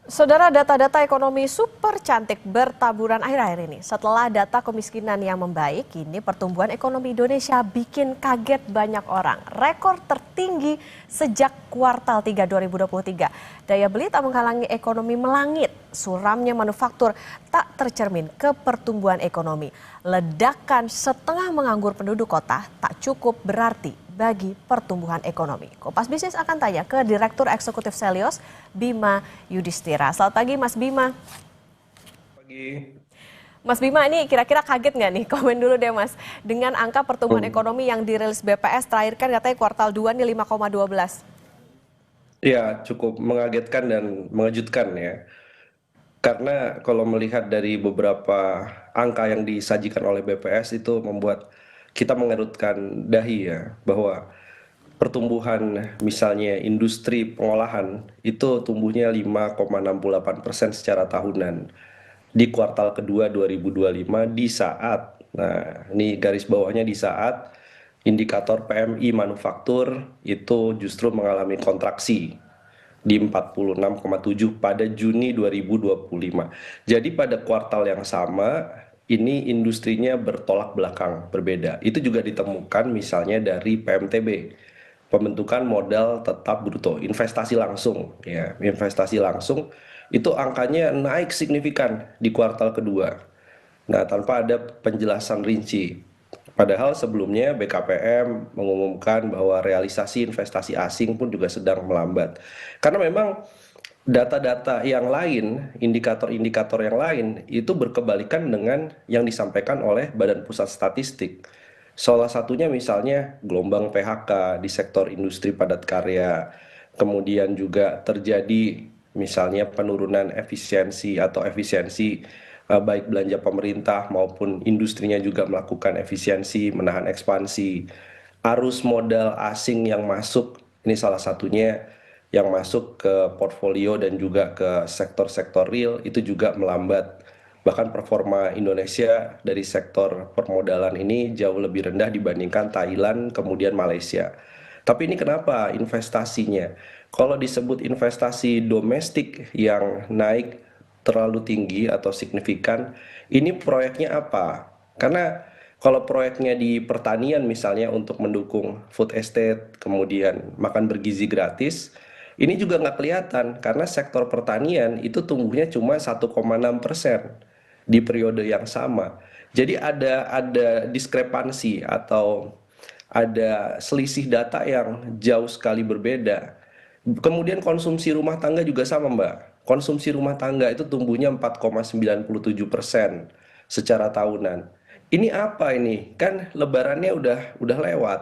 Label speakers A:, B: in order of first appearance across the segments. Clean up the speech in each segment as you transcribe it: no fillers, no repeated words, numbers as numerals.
A: Saudara, data-data ekonomi super cantik bertaburan akhir-akhir ini. Setelah data kemiskinan yang membaik, kini pertumbuhan ekonomi Indonesia bikin kaget banyak orang. Rekor tertinggi sejak kuartal 3 2023. Daya beli tak menghalangi ekonomi melangit. Suramnya manufaktur tak tercermin ke pertumbuhan ekonomi. Ledakan setengah menganggur penduduk kota tak cukup berarti bagi pertumbuhan ekonomi. Kompas Bisnis akan tanya ke Direktur Eksekutif Selios, Bima Yudhistira. Selamat pagi Mas Bima.
B: Pagi.
A: Mas Bima, ini kira-kira kaget nggak nih? Komen dulu deh Mas. Dengan angka pertumbuhan
B: Hmm.
A: ekonomi yang dirilis BPS terakhir kan katanya kuartal 2 nih 5,12.
B: Ya, cukup mengagetkan dan mengejutkan ya. Karena kalau melihat dari beberapa angka yang disajikan oleh BPS itu membuat kita mengerutkan dahi ya, bahwa pertumbuhan misalnya industri pengolahan itu tumbuhnya 5,68% secara tahunan di kuartal kedua 2025 di saat, nah ini garis bawahnya, di saat indikator PMI manufaktur itu justru mengalami kontraksi di 46,7 pada Juni 2025. Jadi pada kuartal yang sama ini industrinya bertolak belakang, berbeda. Itu juga ditemukan misalnya dari PMTB, pembentukan modal tetap bruto, investasi langsung ya, investasi langsung itu angkanya naik signifikan di kuartal kedua. Nah, tanpa ada penjelasan rinci. Padahal sebelumnya BKPM mengumumkan bahwa realisasi investasi asing pun juga sedang melambat. Karena memang data-data yang lain, indikator-indikator yang lain itu berkebalikan dengan yang disampaikan oleh Badan Pusat Statistik. Salah satunya misalnya gelombang PHK di sektor industri padat karya, kemudian juga terjadi misalnya penurunan efisiensi atau efisiensi baik belanja pemerintah maupun industrinya juga melakukan efisiensi, menahan ekspansi. Arus modal asing yang masuk, ini salah satunya yang masuk ke portfolio dan juga ke sektor-sektor real itu juga melambat. Bahkan performa Indonesia dari sektor permodalan ini jauh lebih rendah dibandingkan Thailand, kemudian Malaysia. Tapi ini kenapa investasinya? Kalau disebut investasi domestik yang naik terlalu tinggi atau signifikan, ini proyeknya apa? Karena kalau proyeknya di pertanian misalnya untuk mendukung food estate, kemudian makan bergizi gratis, ini juga nggak kelihatan karena sektor pertanian itu tumbuhnya cuma 1,6% di periode yang sama. Jadi ada diskrepansi atau ada selisih data yang jauh sekali berbeda. Kemudian konsumsi rumah tangga juga sama, Mbak. Konsumsi rumah tangga itu tumbuhnya 4,97% secara tahunan. Ini apa ini? Kan lebarannya udah lewat.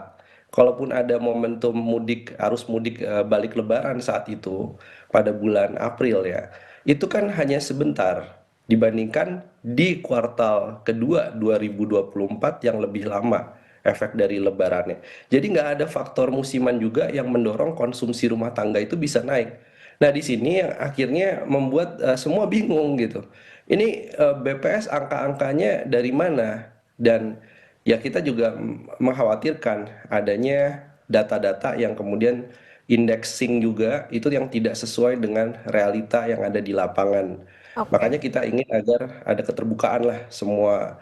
B: Kalaupun ada momentum mudik, arus mudik balik lebaran saat itu pada bulan April ya, itu kan hanya sebentar dibandingkan di kuartal kedua 2024 yang lebih lama efek dari lebarannya. Jadi nggak ada faktor musiman juga yang mendorong konsumsi rumah tangga itu bisa naik. Nah, di sini yang akhirnya membuat semua bingung gitu. Ini BPS angka-angkanya dari mana? Dan ya kita juga mengkhawatirkan adanya data-data yang kemudian indexing juga itu yang tidak sesuai dengan realita yang ada di lapangan.
A: Oke.
B: Makanya kita ingin agar ada keterbukaan lah semua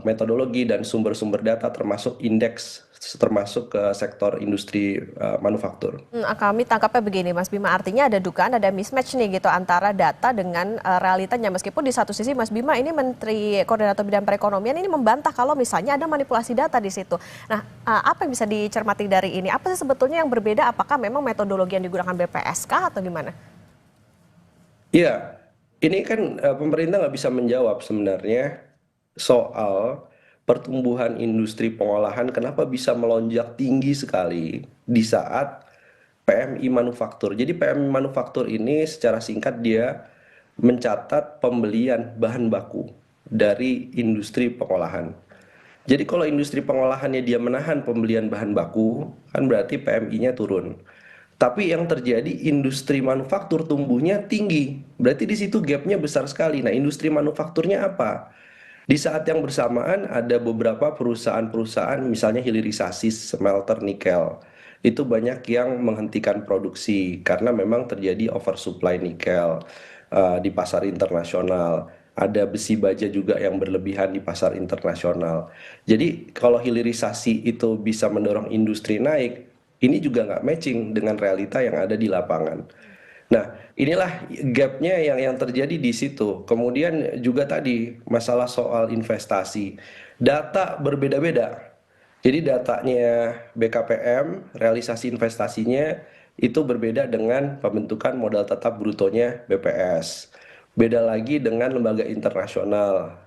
B: metodologi dan sumber-sumber data termasuk indeks termasuk ke sektor industri manufaktur.
A: Kami tangkapnya begini Mas Bima, artinya ada dugaan ada mismatch nih gitu antara data dengan realitanya. Meskipun di satu sisi Mas Bima ini Menteri Koordinator Bidang Perekonomian ini membantah kalau misalnya ada manipulasi data di situ. Nah, apa yang bisa dicermati dari ini? Apa sih sebetulnya yang berbeda? Apakah memang metodologi yang digunakan BPS kah atau gimana?
B: Iya, ini kan pemerintah nggak bisa menjawab sebenarnya soal pertumbuhan industri pengolahan kenapa bisa melonjak tinggi sekali di saat PMI manufaktur. Jadi PMI manufaktur ini secara singkat dia mencatat pembelian bahan baku dari industri pengolahan. Jadi kalau industri pengolahannya dia menahan pembelian bahan baku, kan berarti PMI-nya turun. Tapi yang terjadi industri manufaktur tumbuhnya tinggi. Berarti di situ gapnya besar sekali. Nah, industri manufakturnya apa? Di saat yang bersamaan ada beberapa perusahaan-perusahaan misalnya hilirisasi smelter nikel. Itu banyak yang menghentikan produksi karena memang terjadi oversupply nikel. di pasar internasional. Ada besi baja juga yang berlebihan di pasar internasional. Jadi kalau hilirisasi itu bisa mendorong industri naik, ini juga nggak matching dengan realita yang ada di lapangan. Nah, inilah gapnya yang terjadi di situ. Kemudian juga tadi masalah soal investasi. Data berbeda-beda. Jadi datanya BKPM, realisasi investasinya itu berbeda dengan pembentukan modal tetap brutonya BPS. Beda lagi dengan lembaga internasional.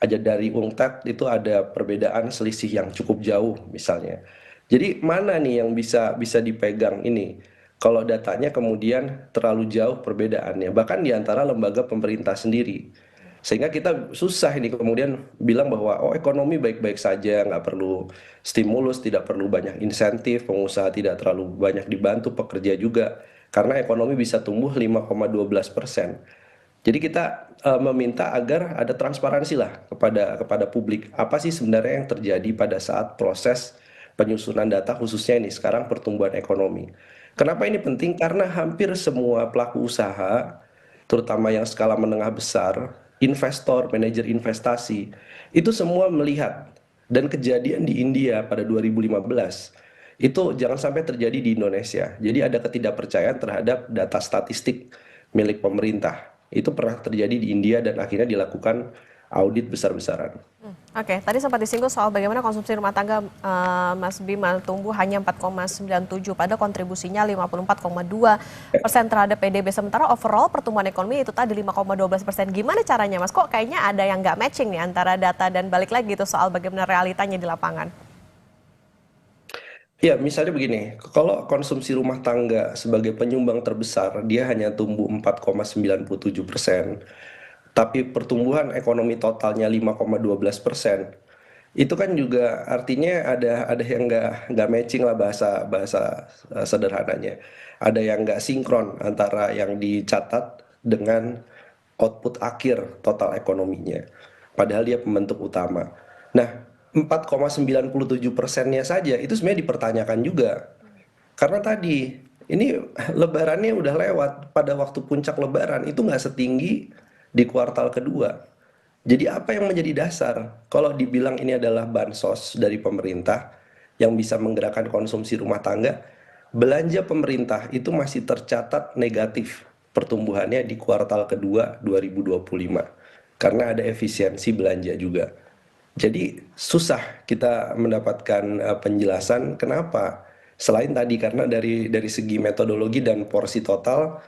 B: Aja dari UNCTAD itu ada perbedaan selisih yang cukup jauh misalnya. Jadi mana nih yang bisa bisa dipegang ini? Kalau datanya kemudian terlalu jauh perbedaannya, bahkan di antara lembaga pemerintah sendiri. Sehingga kita susah ini kemudian bilang bahwa oh ekonomi baik-baik saja, nggak perlu stimulus, tidak perlu banyak insentif, pengusaha tidak terlalu banyak dibantu, pekerja juga. Karena ekonomi bisa tumbuh 5,12%. Jadi kita meminta agar ada transparansi lah kepada publik. Apa sih sebenarnya yang terjadi pada saat proses penyusunan data khususnya ini sekarang pertumbuhan ekonomi. Kenapa ini penting? Karena hampir semua pelaku usaha, terutama yang skala menengah besar, investor, manajer investasi, itu semua melihat dan kejadian di India pada 2015 itu jangan sampai terjadi di Indonesia. Jadi ada ketidakpercayaan terhadap data statistik milik pemerintah. Itu pernah terjadi di India dan akhirnya dilakukan audit besar-besaran.
A: Oke, tadi sempat disinggung soal bagaimana konsumsi rumah tangga Mas Bima tumbuh hanya 4,97 pada kontribusinya 54,2% terhadap PDB. Sementara overall pertumbuhan ekonomi itu tadi 5,12%. Gimana caranya Mas? Kok kayaknya ada yang nggak matching nih antara data dan balik lagi itu soal bagaimana realitanya di lapangan?
B: Ya, misalnya begini, kalau konsumsi rumah tangga sebagai penyumbang terbesar, dia hanya tumbuh 4,97%, tapi pertumbuhan ekonomi totalnya 5,12%. Itu kan juga artinya ada yang nggak matching lah bahasa bahasa sederhananya. Ada yang nggak sinkron antara yang dicatat dengan output akhir total ekonominya. Padahal dia pembentuk utama. Nah, 4,97%-nya saja itu sebenarnya dipertanyakan juga. Karena tadi ini lebarannya udah lewat, pada waktu puncak lebaran itu nggak setinggi di kuartal kedua. Jadi apa yang menjadi dasar? Kalau dibilang ini adalah bansos dari pemerintah yang bisa menggerakkan konsumsi rumah tangga, belanja pemerintah itu masih tercatat negatif pertumbuhannya di kuartal kedua 2025 karena ada efisiensi belanja juga. Jadi susah kita mendapatkan penjelasan kenapa. Selain tadi karena dari segi metodologi dan porsi total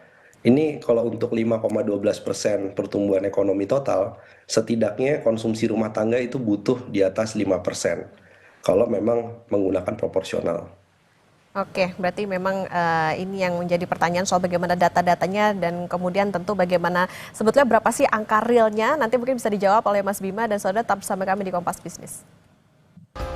B: ini kalau untuk 5,12% pertumbuhan ekonomi total, setidaknya konsumsi rumah tangga itu butuh di atas 5% kalau memang menggunakan proporsional.
A: Oke, berarti memang ini yang menjadi pertanyaan soal bagaimana data-datanya dan kemudian tentu bagaimana sebetulnya berapa sih angka realnya. Nanti mungkin bisa dijawab oleh Mas Bima dan saudara tetap bersama kami di Kompas Bisnis.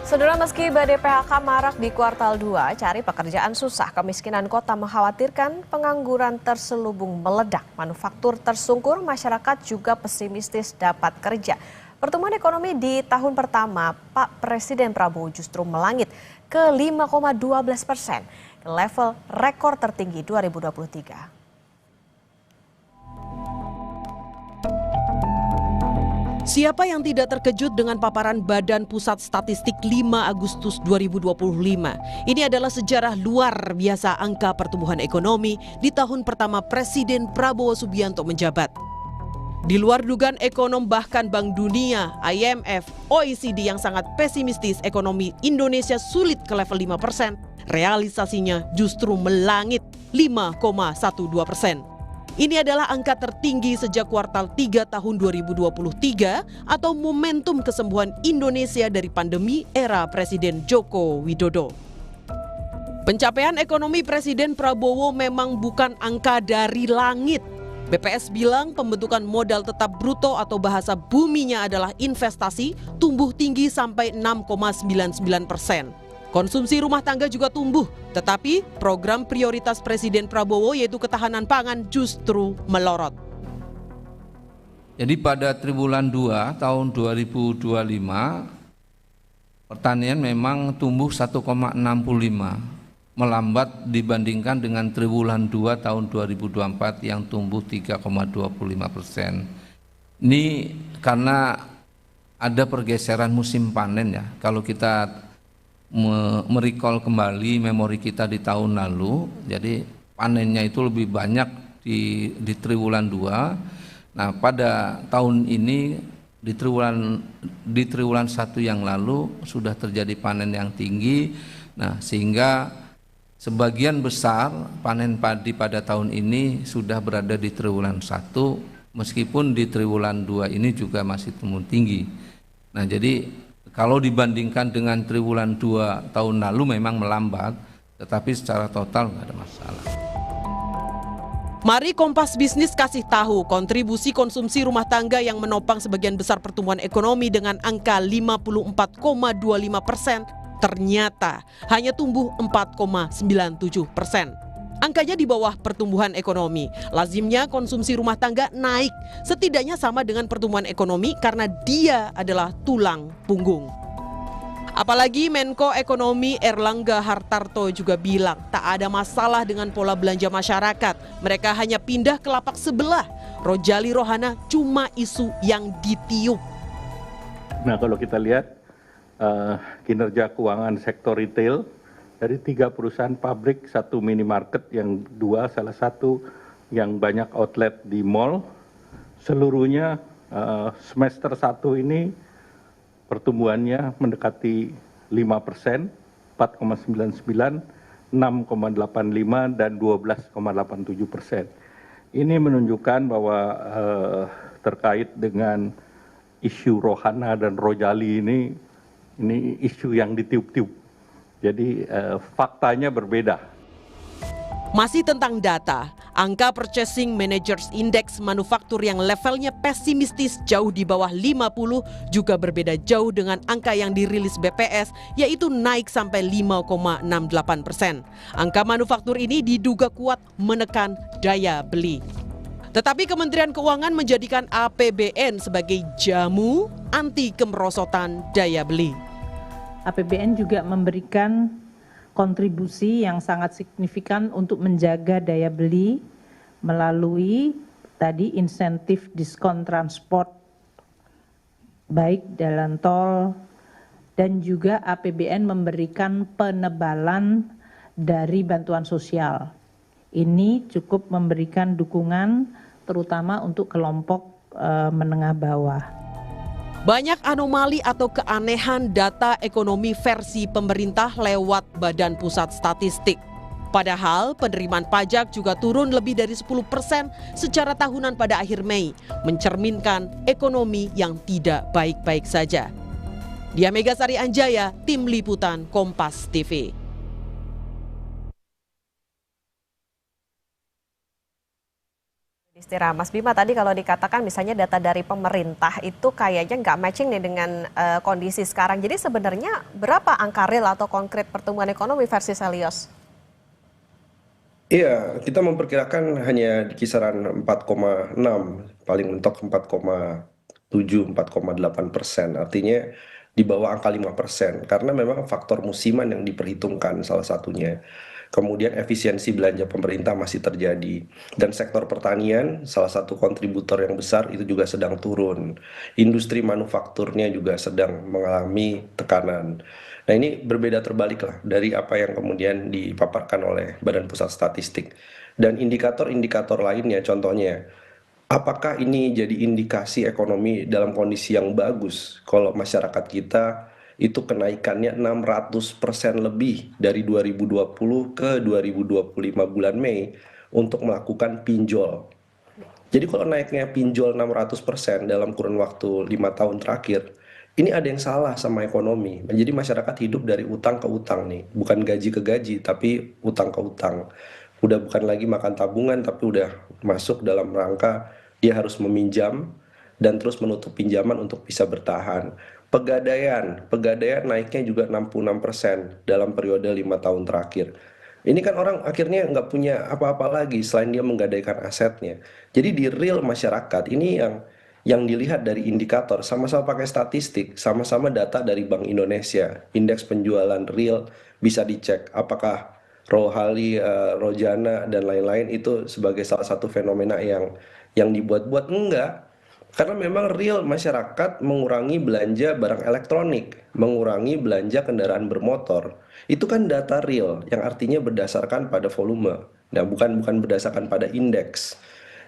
A: Saudara, meski badai PHK marak di kuartal 2, cari pekerjaan susah, kemiskinan kota mengkhawatirkan pengangguran terselubung meledak, manufaktur tersungkur, masyarakat juga pesimistis dapat kerja. Pertumbuhan ekonomi di tahun pertama Pak Presiden Prabowo justru melangit ke 5,12%, ke level rekor tertinggi 2023.
C: Siapa yang tidak terkejut dengan paparan Badan Pusat Statistik 5 Agustus 2025? Ini adalah sejarah luar biasa angka pertumbuhan ekonomi di tahun pertama Presiden Prabowo Subianto menjabat. Di luar dugaan ekonom bahkan Bank Dunia, IMF, OECD yang sangat pesimistis ekonomi Indonesia sulit ke level 5%, realisasinya justru melangit 5,12%. Ini adalah angka tertinggi sejak kuartal 3 tahun 2023 atau momentum kesembuhan Indonesia dari pandemi era Presiden Joko Widodo. Pencapaian ekonomi Presiden Prabowo memang bukan angka dari langit. BPS bilang pembentukan modal tetap bruto atau bahasa buminya adalah investasi tumbuh tinggi sampai 6,99%. Konsumsi rumah tangga juga tumbuh, tetapi program prioritas Presiden Prabowo yaitu ketahanan pangan justru melorot.
D: Jadi pada triwulan 2 tahun 2025 pertanian memang tumbuh 1,65. melambat dibandingkan dengan triwulan 2 tahun 2024 yang tumbuh 3,25%. Ini karena ada pergeseran musim panen ya. Kalau kita merecall kembali memori kita di tahun lalu, jadi panennya itu lebih banyak di triwulan 2. Nah, pada tahun ini di triwulan 1 yang lalu sudah terjadi panen yang tinggi. Nah, sehingga sebagian besar panen padi pada tahun ini sudah berada di triwulan 1, meskipun di triwulan 2 ini juga masih tumbuh tinggi. Nah, jadi kalau dibandingkan dengan triwulan 2 tahun lalu memang melambat, tetapi secara total nggak ada masalah.
C: Mari Kompas Bisnis kasih tahu kontribusi konsumsi rumah tangga yang menopang sebagian besar pertumbuhan ekonomi dengan angka 54,25% ternyata hanya tumbuh 4,97%. Angkanya di bawah pertumbuhan ekonomi. Lazimnya konsumsi rumah tangga naik, setidaknya sama dengan pertumbuhan ekonomi karena dia adalah tulang punggung. Apalagi Menko Ekonomi Erlangga Hartarto juga bilang tak ada masalah dengan pola belanja masyarakat. Mereka hanya pindah ke lapak sebelah. Rojali Rohana cuma isu yang ditiup.
E: Nah, kalau kita lihat kinerja keuangan sektor retail dari 3 perusahaan pabrik, 1 minimarket, yang 2 salah satu yang banyak outlet di mall, seluruhnya semester 1 ini pertumbuhannya mendekati 5%, 4,99, 6,85, dan 12,87%. Ini menunjukkan bahwa terkait dengan isu Rohana dan Rojali ini isu yang ditiup-tiup. Jadi faktanya berbeda.
C: Masih tentang data, angka Purchasing Managers Index manufaktur yang levelnya pesimistis jauh di bawah 50 juga berbeda jauh dengan angka yang dirilis BPS, yaitu naik sampai 5,68%. Angka manufaktur ini diduga kuat menekan daya beli. Tetapi Kementerian Keuangan menjadikan APBN sebagai jamu anti kemerosotan daya beli.
F: APBN juga memberikan kontribusi yang sangat signifikan untuk menjaga daya beli melalui tadi insentif diskon transport baik jalan tol, dan juga APBN memberikan penebalan dari bantuan sosial. Ini cukup memberikan dukungan terutama untuk kelompok menengah bawah.
C: Banyak anomali atau keanehan data ekonomi versi pemerintah lewat Badan Pusat Statistik. Padahal penerimaan pajak juga turun lebih dari 10% secara tahunan pada akhir Mei, mencerminkan ekonomi yang tidak baik-baik saja. Dia Megasari Anjaya, Tim Liputan Kompas TV.
A: Istirahat Mas Bima, tadi kalau dikatakan misalnya data dari pemerintah itu kayaknya nggak matching nih dengan kondisi sekarang. Jadi sebenarnya berapa angka real atau konkret pertumbuhan ekonomi versi Selios?
B: Iya, kita memperkirakan hanya di kisaran 4,6, paling mentok 4,7, 4,8%. Artinya di bawah angka 5%, karena memang faktor musiman yang diperhitungkan salah satunya. Kemudian efisiensi belanja pemerintah masih terjadi. Dan sektor pertanian, salah satu kontributor yang besar itu juga sedang turun. Industri manufakturnya juga sedang mengalami tekanan. Nah, ini berbeda terbalik lah dari apa yang kemudian dipaparkan oleh Badan Pusat Statistik. Dan indikator-indikator lainnya, contohnya, apakah ini jadi indikasi ekonomi dalam kondisi yang bagus kalau masyarakat kita itu kenaikannya 600% lebih dari 2020 ke 2025 bulan Mei untuk melakukan pinjol. Jadi kalau naiknya pinjol 600% dalam kurun waktu 5 tahun terakhir, ini ada yang salah sama ekonomi. Jadi masyarakat hidup dari utang ke utang nih, bukan gaji ke gaji, tapi utang ke utang. Udah bukan lagi makan tabungan, tapi udah masuk dalam rangka dia harus meminjam dan terus menutup pinjaman untuk bisa bertahan. Pegadaian naiknya juga 66% dalam periode 5 tahun terakhir. Ini kan orang akhirnya nggak punya apa-apa lagi selain dia menggadaikan asetnya. Jadi di real masyarakat ini yang dilihat dari indikator, sama-sama pakai statistik, sama-sama data dari Bank Indonesia, indeks penjualan real bisa dicek apakah Rohali, Rojana dan lain-lain itu sebagai salah satu fenomena yang dibuat-buat, enggak. Karena memang real masyarakat mengurangi belanja barang elektronik, mengurangi belanja kendaraan bermotor. Itu kan data real yang artinya berdasarkan pada volume. Nah, bukan berdasarkan pada indeks.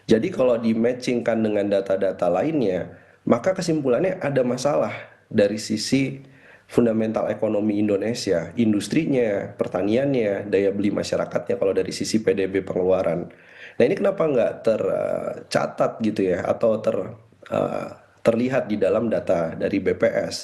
B: Jadi kalau di-matchingkan dengan data-data lainnya, maka kesimpulannya ada masalah dari sisi fundamental ekonomi Indonesia, industrinya, pertaniannya, daya beli masyarakatnya kalau dari sisi PDB pengeluaran. Nah, ini kenapa nggak tercatat gitu ya, atau eh, terlihat di dalam data dari BPS.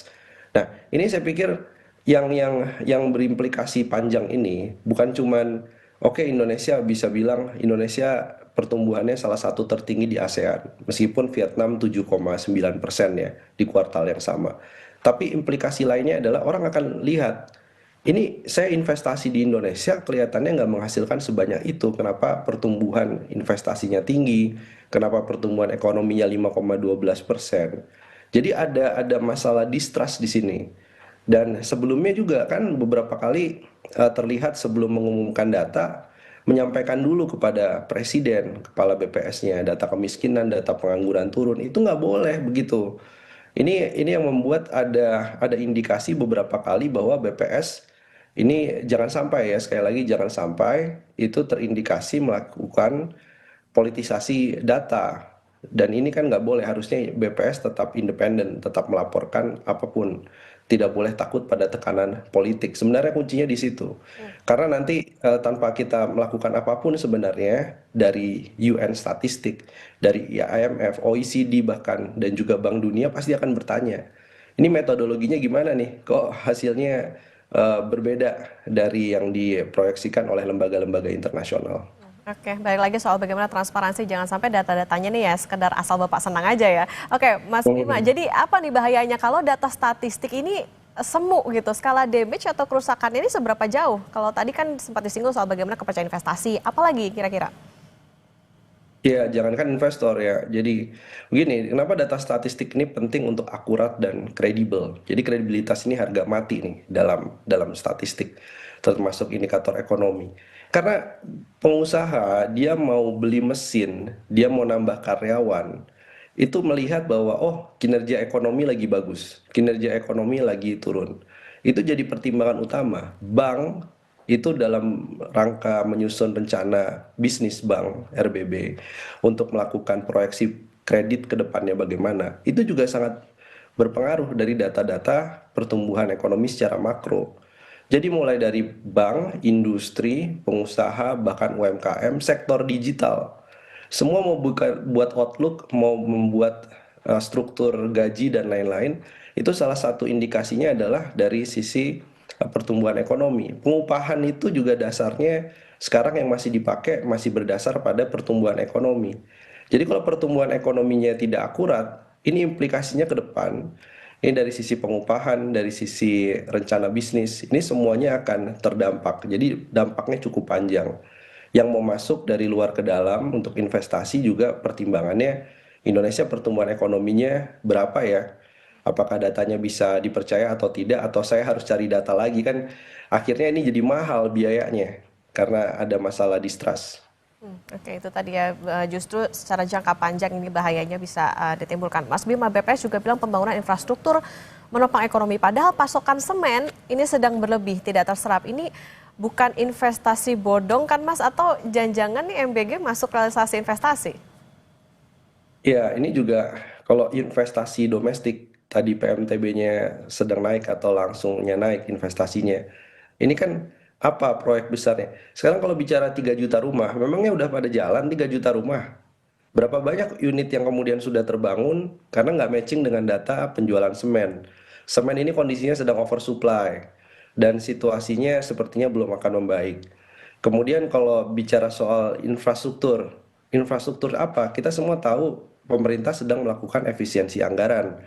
B: Nah, ini saya pikir yang berimplikasi panjang ini bukan cuman oke, Indonesia bisa bilang Indonesia pertumbuhannya salah satu tertinggi di ASEAN, meskipun Vietnam 7,9% ya di kuartal yang sama. Tapi implikasi lainnya adalah orang akan lihat, ini saya investasi di Indonesia kelihatannya nggak menghasilkan sebanyak itu. Kenapa pertumbuhan investasinya tinggi? Kenapa pertumbuhan ekonominya 5,12%? Jadi ada masalah distrust di sini. Dan sebelumnya juga kan beberapa kali terlihat sebelum mengumumkan data, menyampaikan dulu kepada presiden, kepala BPS-nya, data kemiskinan, data pengangguran turun, itu nggak boleh begitu. Ini yang membuat ada indikasi beberapa kali bahwa BPS ini jangan sampai ya, sekali lagi jangan sampai itu terindikasi melakukan politisasi data. Dan ini kan nggak boleh, harusnya BPS tetap independen, tetap melaporkan apapun. Tidak boleh takut pada tekanan politik. Sebenarnya kuncinya di situ. Karena nanti tanpa kita melakukan apapun sebenarnya dari UN statistik, dari IMF, OECD bahkan, dan juga Bank Dunia pasti akan bertanya, ini metodologinya gimana nih? Kok hasilnya berbeda dari yang diproyeksikan oleh lembaga-lembaga internasional?
A: Oke, balik lagi soal bagaimana transparansi, jangan sampai data-datanya nih ya sekedar asal Bapak senang aja ya. Oke, Mas Bima, jadi apa nih bahayanya kalau data statistik ini semu gitu, skala damage atau kerusakan ini seberapa jauh? Kalau tadi kan sempat disinggung soal bagaimana kepercayaan investasi, apalagi kira-kira?
B: Ya, jangankan investor ya. Jadi begini, kenapa data statistik ini penting untuk akurat dan kredibel. Jadi kredibilitas ini harga mati nih dalam statistik, termasuk indikator ekonomi. Karena pengusaha dia mau beli mesin, dia mau nambah karyawan, itu melihat bahwa oh, kinerja ekonomi lagi bagus, kinerja ekonomi lagi turun. Itu jadi pertimbangan utama. Bank itu dalam rangka menyusun rencana bisnis bank RBB untuk melakukan proyeksi kredit ke depannya bagaimana, itu juga sangat berpengaruh dari data-data pertumbuhan ekonomi secara makro. Jadi mulai dari bank, industri, pengusaha, bahkan UMKM, sektor digital, semua mau buat outlook, mau membuat struktur gaji dan lain-lain, itu salah satu indikasinya adalah dari sisi pertumbuhan ekonomi. Pengupahan itu juga dasarnya sekarang yang masih dipakai masih berdasar pada pertumbuhan ekonomi. Jadi kalau pertumbuhan ekonominya tidak akurat, ini implikasinya ke depan. Ini dari sisi pengupahan, dari sisi rencana bisnis, ini semuanya akan terdampak. Jadi dampaknya cukup panjang. Yang mau masuk dari luar ke dalam untuk investasi juga pertimbangannya Indonesia pertumbuhan ekonominya berapa ya? Apakah datanya bisa dipercaya atau tidak, atau saya harus cari data lagi kan? Akhirnya ini jadi mahal biayanya karena ada masalah distrust.
A: Oke, itu tadi ya, justru secara jangka panjang ini bahayanya bisa ditimbulkan. Mas Bima, BPS juga bilang pembangunan infrastruktur menopang ekonomi, padahal pasokan semen ini sedang berlebih, tidak terserap. Ini bukan investasi bodong kan Mas, atau jangan-jangan nih MBG masuk realisasi investasi?
B: Ya, ini juga kalau investasi domestik, tadi PMTB-nya sedang naik atau langsungnya naik investasinya. Ini kan apa proyek besarnya? Sekarang kalau bicara 3 juta rumah, memangnya udah pada jalan 3 juta rumah? Berapa banyak unit yang kemudian sudah terbangun karena nggak matching dengan data penjualan semen. Semen ini kondisinya sedang oversupply dan situasinya sepertinya belum akan membaik. Kemudian kalau bicara soal infrastruktur, infrastruktur apa? Kita semua tahu pemerintah sedang melakukan efisiensi anggaran.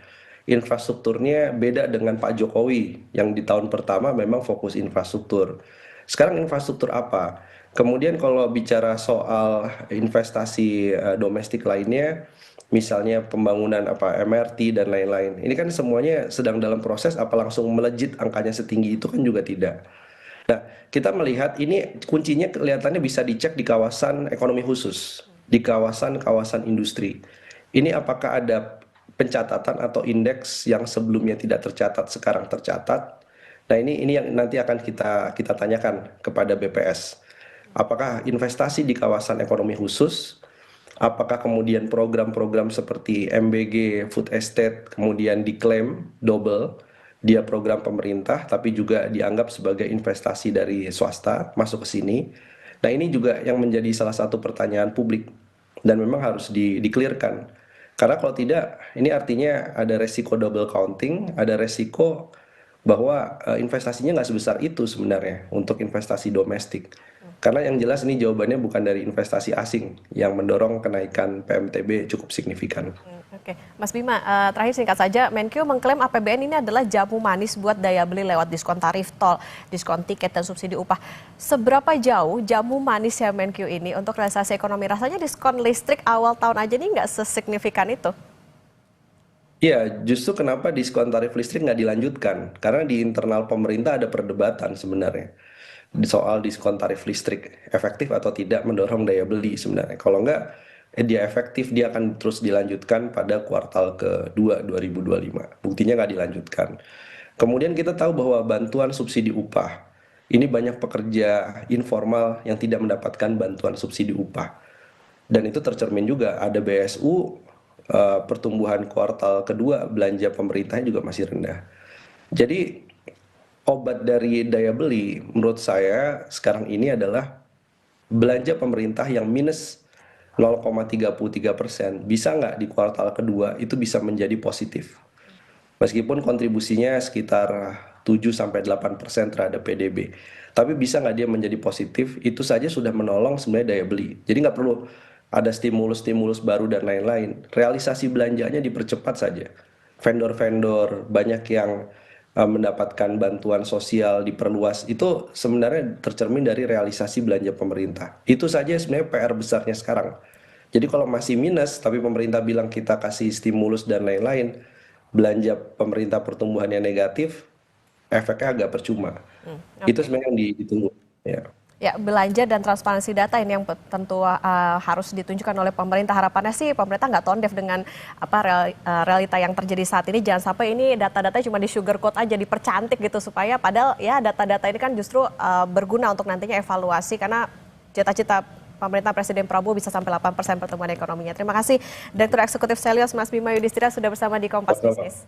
B: Infrastrukturnya beda dengan Pak Jokowi yang di tahun pertama memang fokus infrastruktur. Sekarang infrastruktur apa? Kemudian kalau bicara soal investasi domestik lainnya, misalnya pembangunan apa MRT dan lain-lain. Ini kan semuanya sedang dalam proses, apa langsung melejit angkanya setinggi itu kan juga tidak. Nah, kita melihat ini kuncinya kelihatannya bisa dicek di kawasan ekonomi khusus, di kawasan-kawasan industri. Ini apakah ada pencatatan atau indeks yang sebelumnya tidak tercatat sekarang tercatat? Nah, ini yang nanti akan kita tanyakan kepada BPS. Apakah investasi di kawasan ekonomi khusus? Apakah kemudian program-program seperti MBG, Food Estate kemudian diklaim double, dia program pemerintah tapi juga dianggap sebagai investasi dari swasta masuk ke sini. Nah, ini juga yang menjadi salah satu pertanyaan publik dan memang harus di-clear-kan. Karena kalau tidak, ini artinya ada resiko double counting, ada resiko bahwa investasinya nggak sebesar itu sebenarnya untuk investasi domestik. Karena yang jelas ini jawabannya bukan dari investasi asing yang mendorong kenaikan PMTB cukup signifikan.
A: Oke, Mas Bima, terakhir singkat saja, Menkyu mengklaim APBN ini adalah jamu manis buat daya beli lewat diskon tarif tol, diskon tiket dan subsidi upah. Seberapa jauh jamu manis ya Menkyu ini untuk realisasi ekonomi? Rasanya diskon listrik awal tahun aja nih nggak sesignifikan itu.
B: Iya, justru kenapa diskon tarif listrik nggak dilanjutkan? Karena di internal pemerintah ada perdebatan sebenarnya soal diskon tarif listrik efektif atau tidak mendorong daya beli sebenarnya. Kalau nggak, dia efektif, dia akan terus dilanjutkan pada kuartal kedua 2025. Buktinya nggak dilanjutkan. Kemudian kita tahu bahwa bantuan subsidi upah, ini banyak pekerja informal yang tidak mendapatkan bantuan subsidi upah. Dan itu tercermin juga, ada BSU, pertumbuhan kuartal kedua belanja pemerintahnya juga masih rendah. Jadi obat dari daya beli menurut saya sekarang ini adalah belanja pemerintah yang minus 0,33%. Bisa nggak di kuartal kedua itu bisa menjadi positif? Meskipun kontribusinya sekitar 7-8% terhadap PDB. Tapi bisa nggak dia menjadi positif, itu saja sudah menolong sebenarnya daya beli. Jadi nggak perlu ada stimulus-stimulus baru dan lain-lain. Realisasi belanjanya dipercepat saja. Vendor-vendor banyak yang mendapatkan bantuan sosial diperluas, itu sebenarnya tercermin dari realisasi belanja pemerintah. Itu saja sebenarnya PR besarnya sekarang. Jadi kalau masih minus tapi pemerintah bilang kita kasih stimulus dan lain-lain, belanja pemerintah pertumbuhannya negatif, efeknya agak percuma. Itu sebenarnya yang ditunggu. Ya.
A: Ya, belanja dan transparansi data ini yang tentu harus ditunjukkan oleh pemerintah. Harapannya sih pemerintah nggak tone deaf dengan realita yang terjadi saat ini. Jangan sampai ini data-data cuma di sugarcoat aja, dipercantik gitu supaya padahal ya data-data ini kan justru berguna untuk nantinya evaluasi karena cita-cita pemerintah Presiden Prabowo bisa sampai 8% pertumbuhan ekonominya. Terima kasih Direktur Eksekutif Selios Mas Bima Yudhistira sudah bersama di Kompas Bisnis.